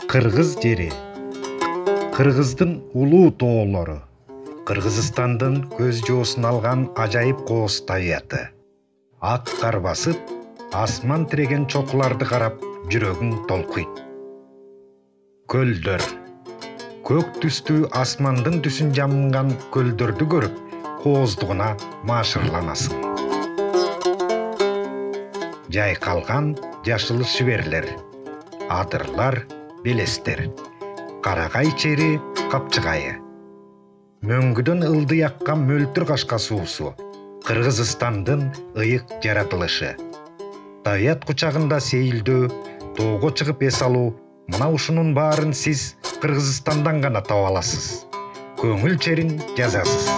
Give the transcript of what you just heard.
Кыргыз жери. Кыргыздын улуу тоолору. Кыргызстандын көз жоосун алган ажайып кооз табияты. Ак кар басып, асман тиреген чокуларды карап, жүрөгүң толкуйт. Көлдөр. Көк түстүү асмандын түсүн жамган көлдөрдү көрүп, кооздугуна маашырланасың. Жайкалган жашыл шиберлер, адырлар, белестер, карагай чери, капчыгайы. Мөңгүдөн ылдый аккан мөлтүр кашка суусу, Кыргызстандын ыйык жаратылышы. Табият кучагында сейилдөө, тоого чыгып эс алуу, мына ушунун баарын сиз Кыргызстандан гана таба аласыз. Көңүл черин жазасыз.